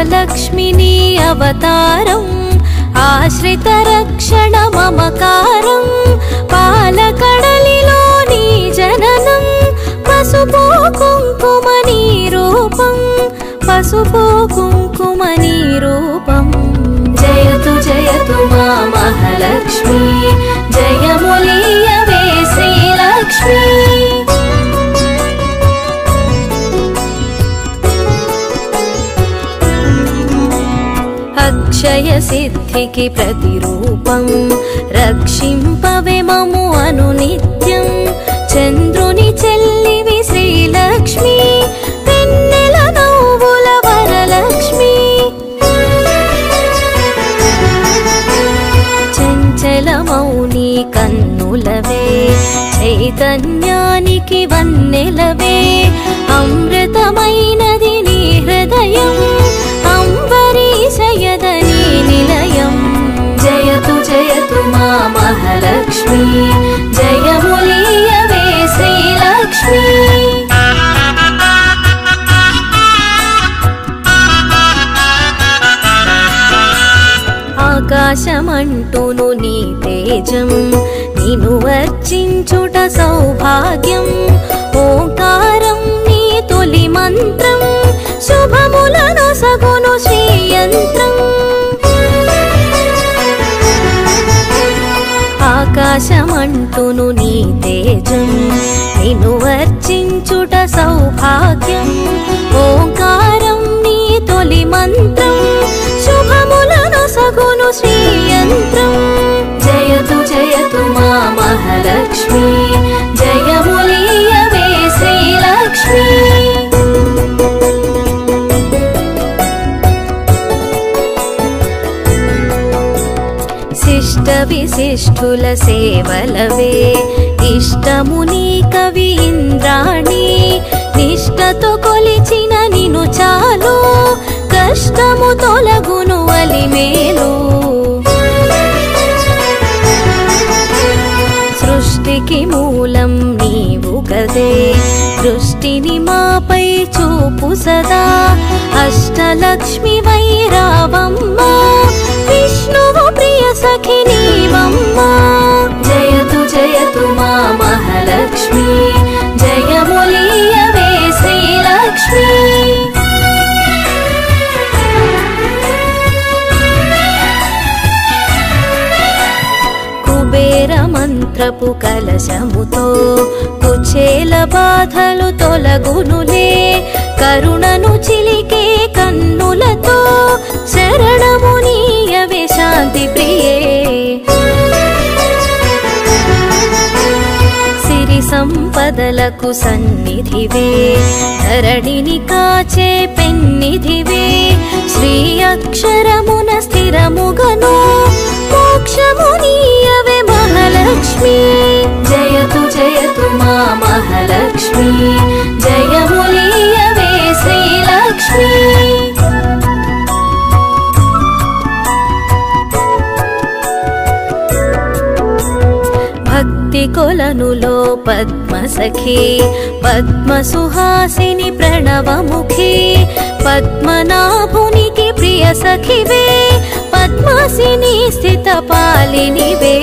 అష్టలక్ష్మిని అవతారం ఆశ్రిత రక్షణ మమకారం పాలకడలిలో నీ జననం పసుపు కుంకుమ నీ రూపం పసుపు కుంకుమ నీ రూపం జయతు జయతు మా మహాలక్ష్మి జయములీయవే శ్రీలక్ష్మి అక్షయ సిద్ధికి ప్రతిరూపం రక్షింపవే మము అనునిత్యం చంద్రుని చెల్లివి శ్రీలక్ష్మి వెన్నెల నవ్వుల వరలక్ష్మి చంచలమౌని కన్నులవే చైతన్యానికి వన్నెలవే అమృతమైనది నీ హృదయం అంబరీషయదని నిలయం జయతు జయతు మా మహాలక్ష్మి జయములీయవే శ్రీలక్ష్మి ఆకాశమంటూను నీ తేజం నిను వర్చించుట సౌభాగ్యం ఓంకారం నీ తొలి మంత్రం శుభములను సగును శ్రీయంత్రం ఆకాశమంటూను నీ తేజం నిను వర్చించుట సౌభాగ్యం ఓంకారం నీ తొలి మంత్రం శుభములను సగును శ్రీయంత్రం జయతు జయతు మా మహాలక్ష్మి జయములీయవే శ్రీలక్ష్మి శిష్ట విశిష్ఠుల సేవలవే ఇష్టముని కవి ఇంద్రాణి నిష్టతో కొలిచిన నిను చాలు కష్టము తొలగును అలిమేలు సృష్టికి మూలం నీవు గదే దృష్టిని మాపై చూపు సదా అష్టలక్ష్మి వైరావమ్మ విష్ణువు ప్రియ సఖి నీవమ్మ జయతు జయతు మా మహాలక్ష్మి జయములీయవే శ్రీలక్ష్మి కుబేర మంత్రపు కలశముతో కుచేల బాధలు తొలగునులే కరుణను చిలికే కన్నులతో శరణమునీయవే శాంతి ప్రియే సిరి సంపదలకు సన్నిధివే ధరణిని కాచే పెన్నిధివే శ్రీ అక్షరమున స్థిరముగను మోక్షమునీయవే మహాలక్ష్మి జయతు జయతు మా మహాలక్ష్మి జయములీయవే శ్రీలక్ష్మి భక్తి కొలనులో పద్మసఖి పద్మసుహాసిని ప్రణవముఖి పద్మనాభునికి ప్రియ సఖివే పద్మాసిని స్థిత పాలినివే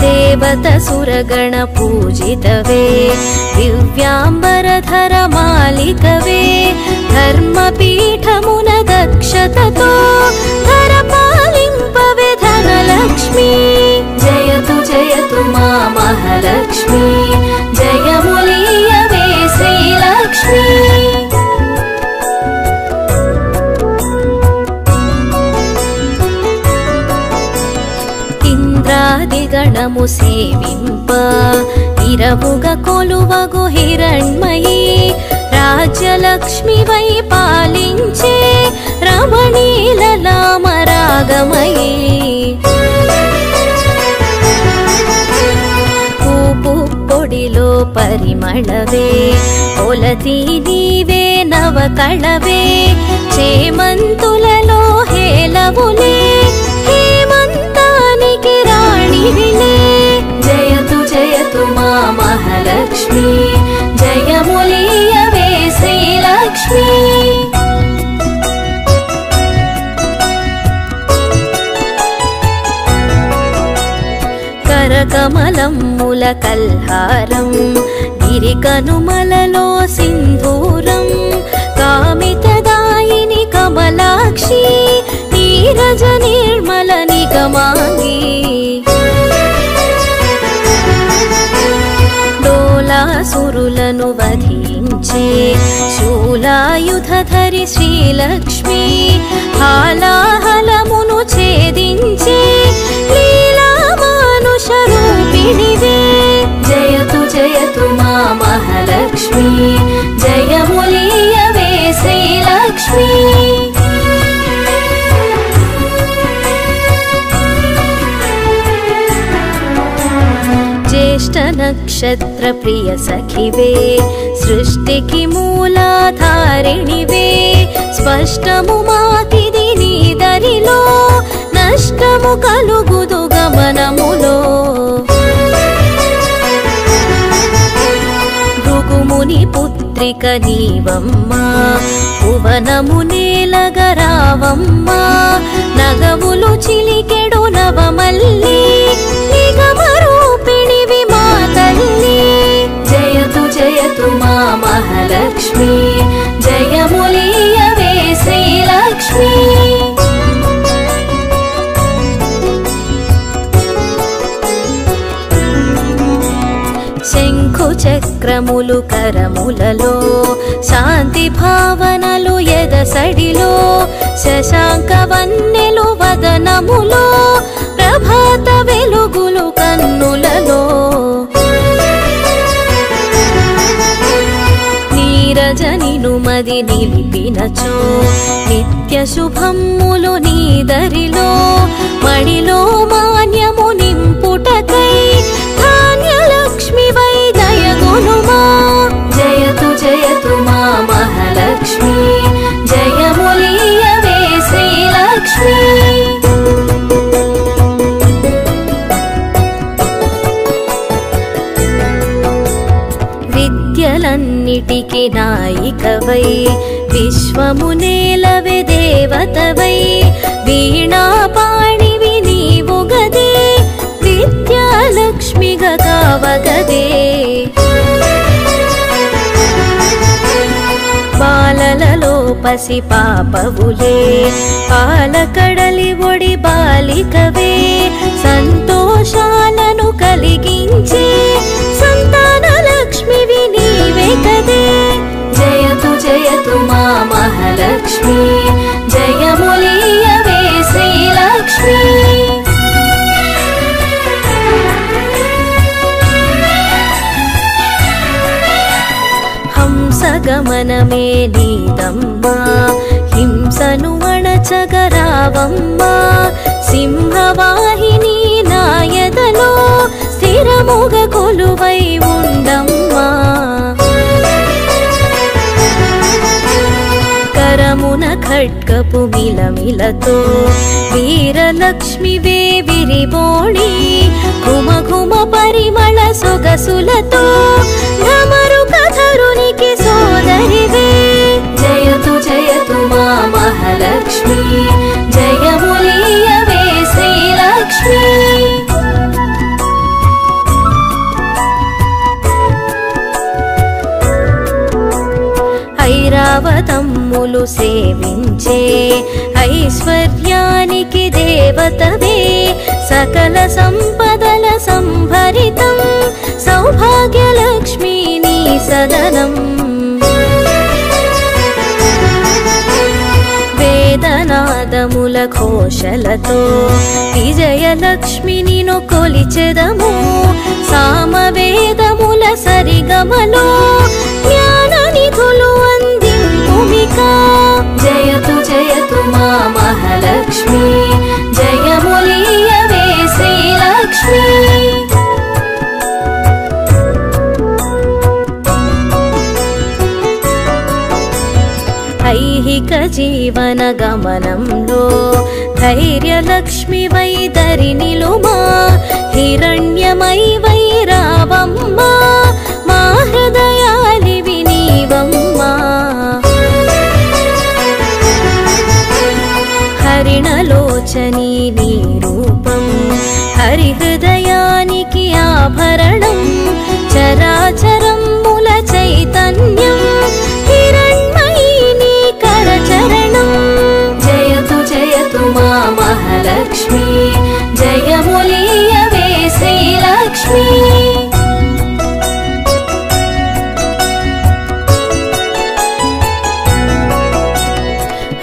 దేవత సురగణ పూజితవే దివ్యాంబరధర మాలికవే ధర్మపీఠమున దక్షతతో ధర పాలింపవే ధనలక్ష్మి జయతు జయతు మా మహాలక్ష్మి జయములీయవే శ్రీలక్ష్మి ఇంద్రాదిగణము సేవింప ఇరవుగ కొలువగు హిరణ్మయీ రాజ్యలక్ష్మి వై పాలించే రమణీలలామరాగమయీ పూపు పొడిలో పరిమళవే పొలతి నీవే నవకళవే చేమంతులలో హేలవులే హేమంతానికి రాణివిలే జయతు జయతు మా మహాలక్ష్మి జయములీయవే శ్రీ కరకమలమ్ముల కల్హారం గిరికనుమలలో సింధూరం కామితదాయిని కమలాక్షి నీరజ నిర్మల నిగమాంగి డోలాసురులను వధించే శూలాయుధధరి శ్రీలక్ష్మి హాలాహలమును ఛేదించే లీలా మానుష రూపిణివే జయతు జయతు మా మహాలక్ష్మి జయములీయవే శ్రీలక్ష్మి జ్యేష్ఠ నక్షత్ర ప్రియ సఖివే సృష్టికి మూలాధారిణివే స్పష్టము మాకిది నీ దరిలో నష్టము కలుగుదు గమనములో భృగుముని పుత్రిక నీవమ్మా భువనము నేలగరావమ్మా నగవులు చిలికెడు నవమల్లి నిగమరూపిణివి మా తల్లి జయతు జయతు మా మహాలక్ష్మి జయములీయవే శ్రీలక్ష్మి శంఖు చక్రములు కరములలో శాంతి భావనలు ఎదసడిలో శశాంక వన్నెలు వదనములో ప్రభాత వెలుగులు కన్నులలో నీరజనిను మది నిలిపినచో నిత్య శుభమ్ములు నీదరిలో మడిలో మాన్యము నింపుటకై ధాన్యలక్ష్మి వై దయగునుమా జయతు జయతు మా మహాలక్ష్మి జయములీయవే శ్రీలక్ష్మి విద్యలన్నిటికి నాయికవై విశ్వము నేలవే దేవతవై వీణాపాణివి నీవు గదే విద్యాలక్ష్మిగా కావగదే బాలలలో పసి పాపవులే పాలకడలి ఒడి బాలికవే సంతోషాలను కలిగించే సంతాన లక్ష్మివి నీవే కదే జయతు జయతు మా మహాలక్ష్మి జయములీయవే శ్రీలక్ష్మి హంసగమనమే నీదమ్మా హింసను అణచగరావమ్మా సింహవాహిని నాయదలో స్థిరముగ కొలువై ఉండమ్మా కరమున ఖడ్గపు మిలమిలతో వీరలక్ష్మివే విరిబోణి ఘుమ ఘుమ పరిమళ సొగసులతో ఢమరు కథరునికి సోదరివే జయతు జయతు మా మహాలక్ష్మి జయములీయవే శ్రీలక్ష్మి ఐరావతమ్ములు సేవించే ఐశ్వర్యానికి దేవతవే సకల సంపదల సంభరితం సౌభాగ్యలక్ష్మి నీ సదనం వేదనాదముల ఘోషలతో విజయలక్ష్మిని కొలిచెదము సామవేదముల సరిగమలో జ్ఞాన నిధులు అందింపుమికా జయతు జయతు మా మహాలక్ష్మి జయములీయవే శ్రీలక్ష్మి ఐహిక జీవన గమనంలో ధైర్యలక్ష్మి వై దరినిలుమా హిరణ్యమై వై రావమ్మా మా హృదయాలివి నీవమ్మా హరిణలోచని నీ రూపం హరి హృదయానికి ఆభరణం చరాచరం మూల చైతన్యం హిరణ్మయీ నీ కరచరణం జయతు జయతు మా మహాలక్ష్మి జయములీయవే శ్రీలక్ష్మి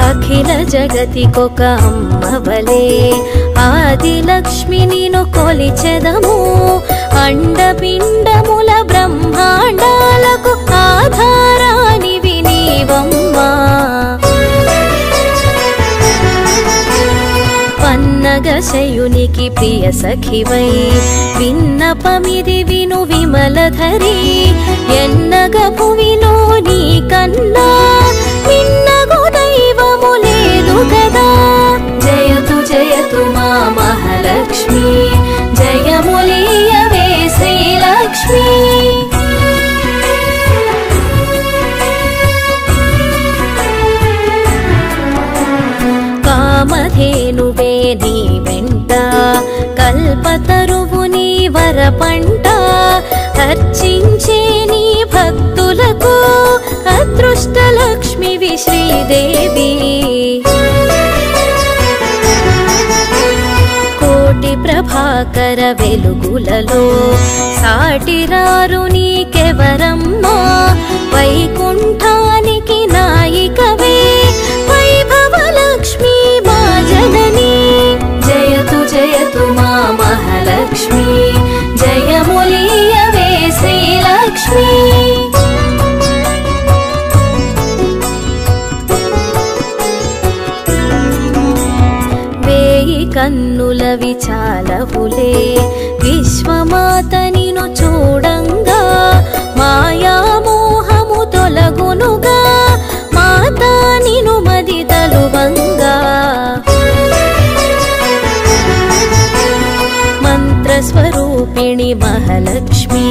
అఖిల జగతికొక అమ్మవలే ఆదిలక్ష్మి నిను కొలిచెదము అండపిండముల బ్రహ్మాండాలకు ఆధారానివి నీవమ్మా పన్నగశయునికి ప్రియ సఖివై విన్నపమిది విను విమలధరి ఎన్నగ భువిలో నీ కన్నా నిన్నగు దైవము లేదు కదా జయతు జయతు మా మహాలక్ష్మి జయములీయవే శ్రీలక్ష్మి కామధేనువే నీ వెంట కల్పతరువు నీ వరపంట అర్చించే నీ భక్తులకు అదృష్టలక్ష్మివి శ్రీదేవి కోటి ప్రభాకర వెలుగులలో సాటిరారు నీకెవరమ్మా వైకుంఠానికి నాయికవే వైభవలక్ష్మి మా జనని జయతు జయతు మా మహాలక్ష్మి జయములీయవే శ్రీలక్ష్మి వేయి కన్నుల విచాలవులే విశ్వమాత నిను చూడంగా మాయామోహము తొలగునుగా మాత నిను మది తలువంగా మంత్రస్వరూపిణి మహాలక్ష్మి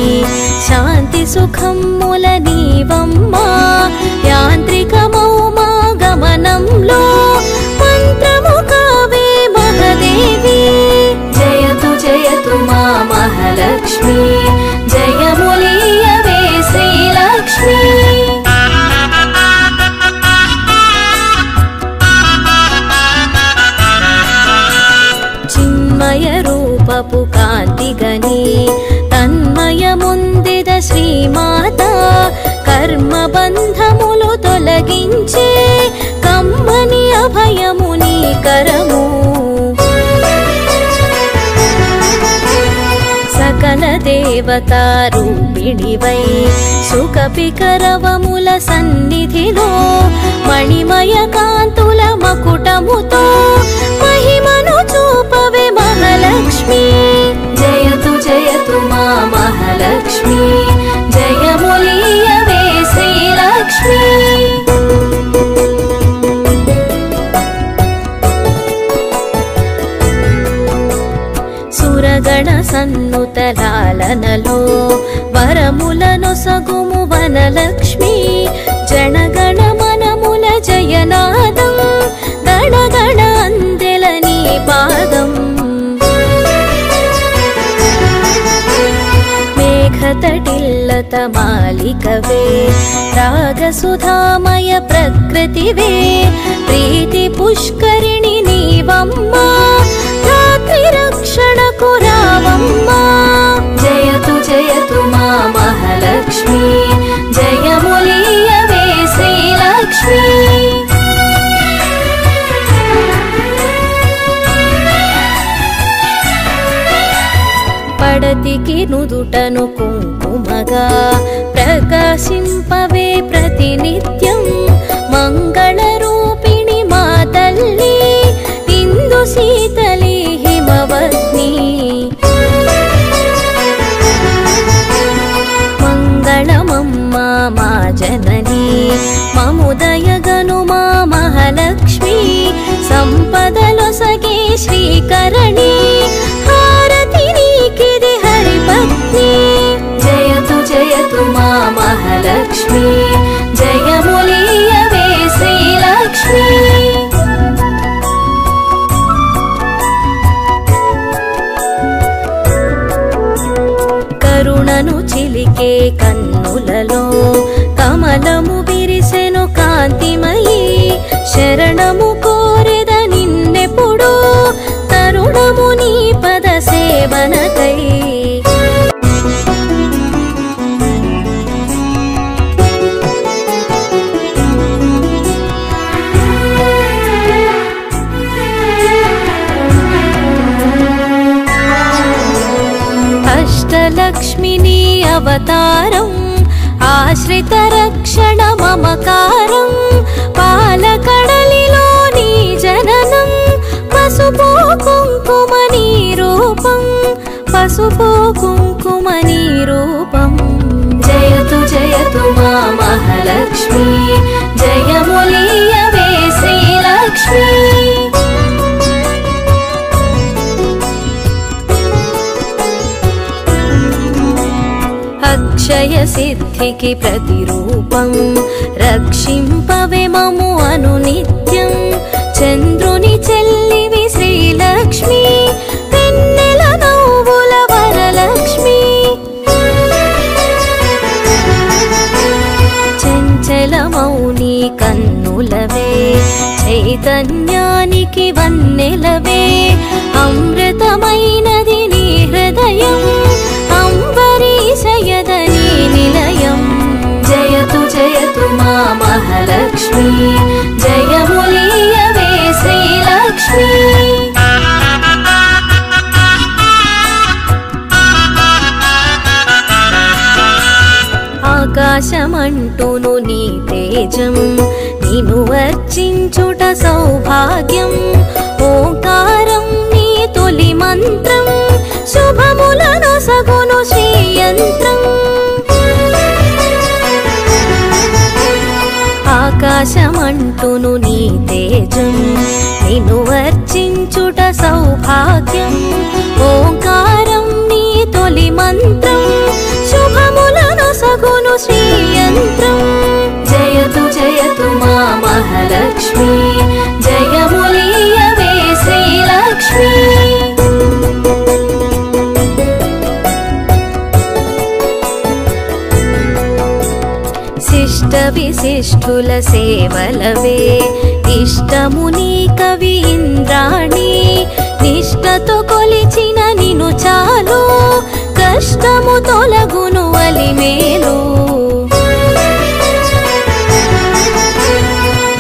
శాంతి సుఖముల నీవమ్మా యాంత్రికమౌ మా గమనంలో మంత్రము కావే మహాదేవి జయతు జయతు మా మహాలక్ష్మి జయములీయవే శ్రీలక్ష్మి చిన్మయ రూపపు కాంతిగని తన్మయముందిద శ్రీమాత కర్మబంధములు తొలగించే కమ్మని అభయము నీ కరము సకల దేవతా రూపిణివై సుఖపికరవముల సన్నిధిలో మణిమయ కాంతుల మకుటముతో మహిమను చూపవే మహాలక్ష్మి జయతు జయతు మా మహాలక్ష్మి జయములీయవే శ్రీలక్ష్మి సురగణ సన్నుతలాలనలో వరములను సగుము వనలక్ష్మి జనగణ మనముల జయనాదం గణగణ అందెల నీ పాదం మేఘతటిల్లత మాలికవే రాగసుధామయ ప్రకృతివే ప్రీతి పుష్కరిణి నీవమ్మా రాత్రి రక్షణకు రావమ్మా జయతు జయతు మా మహాలక్ష్మి జయములీయవే శ్రీలక్ష్మి పడతికి నుదుటను కుంకుమగా ప్రకాశింపవే ప్రతినిత్యం మంగళ రూపిణి మా తల్లి ఇందు శీతలి హిమవత్ని మంగళమమ్మా మా జనని మముదయగను మా మహాలక్ష్మి సంపదలొసగే శ్రీకరణి హారతి నీకిది హరిపత్ని జయతు జయతు మా మహాలక్ష్మి జయములీయవే శ్రీలక్ష్మి మహాలక్ష్మి నీ అవతారం ఆశ్రిత రక్షణ మమకారం పాలకడలిలో నీ జననం పసుపు కుంకుమ నీ రూపం పసుపు కుంకుమ నీ రూపం జయతు మా మహాలక్ష్మి జయములీయవే శ్రీలక్ష్మి అక్షయ సిద్ధికి ప్రతిరూపం రక్షింపవే మము అనునిత్యం చంద్రుని చెల్లివి శ్రీలక్ష్మి వెన్నెల నవ్వుల వరలక్ష్మి చంచలమౌని కన్నులవే చైతన్యానికి వన్నెలవే అమృతమైనది నీ హృదయం అంబరీషయదని నిలయం జయతు మా మహాలక్ష్మి జయములీయవే శ్రీలక్ష్మి ఆకాశమంటూను నీ తేజం నిను వర్చించుట సౌభాగ్యం ఓంకారం నీ తొలి మంత్రం శుభములను సగును శ్రీయంత్రం ఆకాశమంటూను నీ తేజం నిను వర్చించుట సౌభాగ్యం ఓంకారం నీ తొలి మంత్రం శుభములను సగును శ్రీయంత్రం జయతు మా మహాలక్ష్మి జయములీయవే శ్రీలక్ష్మి శిష్ట విశిష్ఠుల సేవలవే ఇష్టముని కవి ఇంద్రాణి నిష్టతో కొలిచిన నిను చాలు కష్టము తొలగును అలిమేలు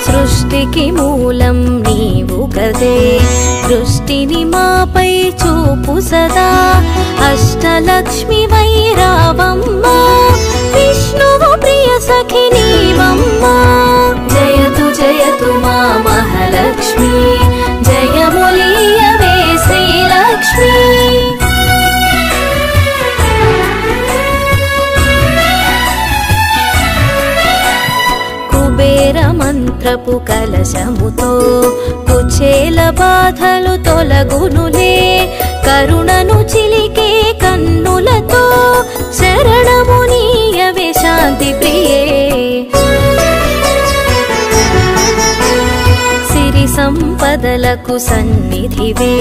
సృష్టికి మూలం నీవు కదే దృష్టిని మాపై చూపు సదా అష్టలక్ష్మి వైరావమ్మ విష్ణువు ప్రియ సఖి నీవమ్మ జయతు మా మహాలక్ష్మి జయములీయవే శ్రీలక్ష్మి కుబేర మంత్రపు కలశముతో కుచేల బాధలు తొలగునులే కరుణను చిలికే కన్నులతో శరణమునీయవే శాంతి ప్రియే సిరి సంపదలకు సన్నిధివే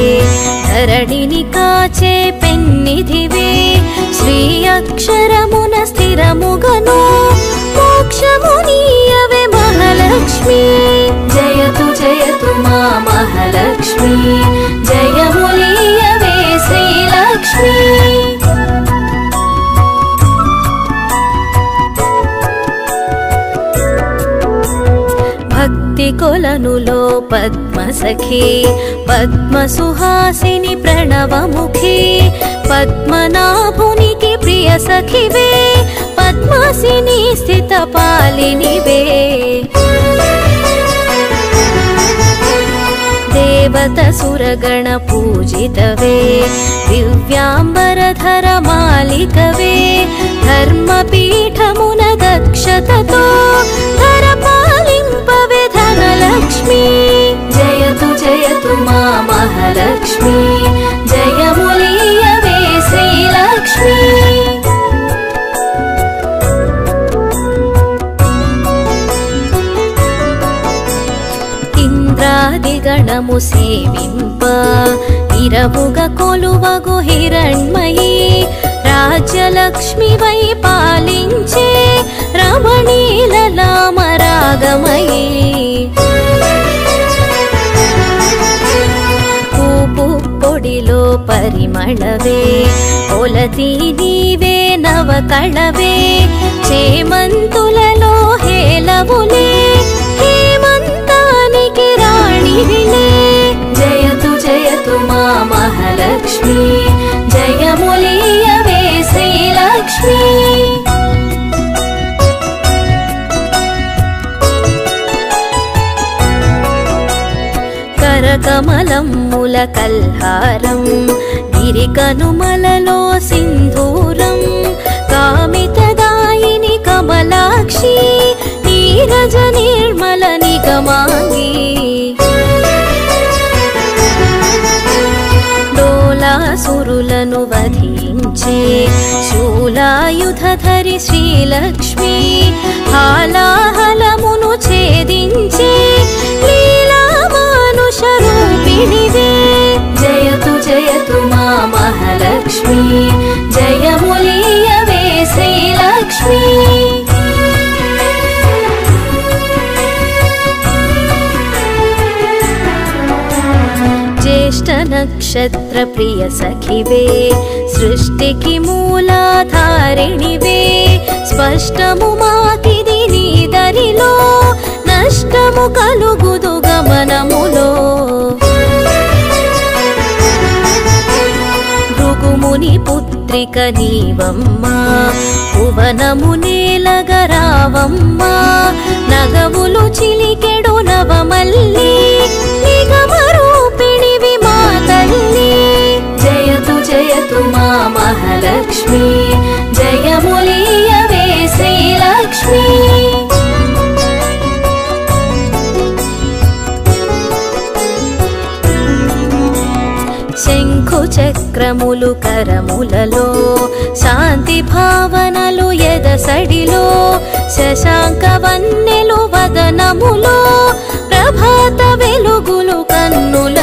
ధరణిని కాచే పెన్నిధివే శ్రీ అక్షరమున స్థిరముగను మోక్షమునీయవే మహాలక్ష్మి జయతు మా మహాలక్ష్మి జయములీయవే శ్రీలక్ష్మి భక్తి కొలనులో పద్మసఖి పద్మసుహాసిని ప్రణవముఖి పద్మనాభునికి ప్రియ సఖివే పద్మాసిని స్థిత పాలినివే దేవత సురగణ పూజితవే దివ్యాంబరధర మాలికవే ధర్మపీఠమున దక్షతతో ధర పాలింపవే ధనలక్ష్మి జయతు మా మహాలక్ష్మి జయములీయవే శ్రీలక్ష్మి ఇంద్రాదిగణము సేవింప ఇరవుగా కొలువగు హిరణ్మయీ రాజ్యలక్ష్మి వై పాలించే రమణీలలామరాగమయీ పూపు పొడిలో పరిమళవే కొలతి నీవే నవకళవే చేమంతులలో హేలవులే హేమంతానికి రాణివిలే జయతు మా మహాలక్ష్మి జయములీయవే శ్రీ కరకమలమ్ముల కల్హారం గిరికనుమలలో సింధూరం కామితదాయిని కమలాక్షి నీరజ నిర్మల నిగమాంగి డోలాసురులను వధించే శూలాయుధధరి శ్రీలక్ష్మి హాలాహలమును ఛేదించే లీలా మానుష రూపిణివే జయతు జయతు మా మహాలక్ష్మి జయములీయవే శ్రీలక్ష్మి జ్యేష్ఠ నక్షత్ర ప్రియ సఖివే సృష్టికి మూలాధారిణివే స్పష్టము మాకిది నీ దరిలో నష్టము కలుగుదు గమనములో భృగుముని పుత్రిక నీవమ్మా భువనము నేలగరావమ్మా నగవులు చిలికెడు నవమల్లి నిగమరూపిణివి మా తల్లి జయతు జయతు మా మహాలక్ష్మి జయములీయవే శ్రీలక్ష్మి శంఖు చక్రములు కరములలో శాంతి భావనలు ఎదసడిలో శశాంక వన్నెలు వదనములో ప్రభాత వెలుగులు కన్నుల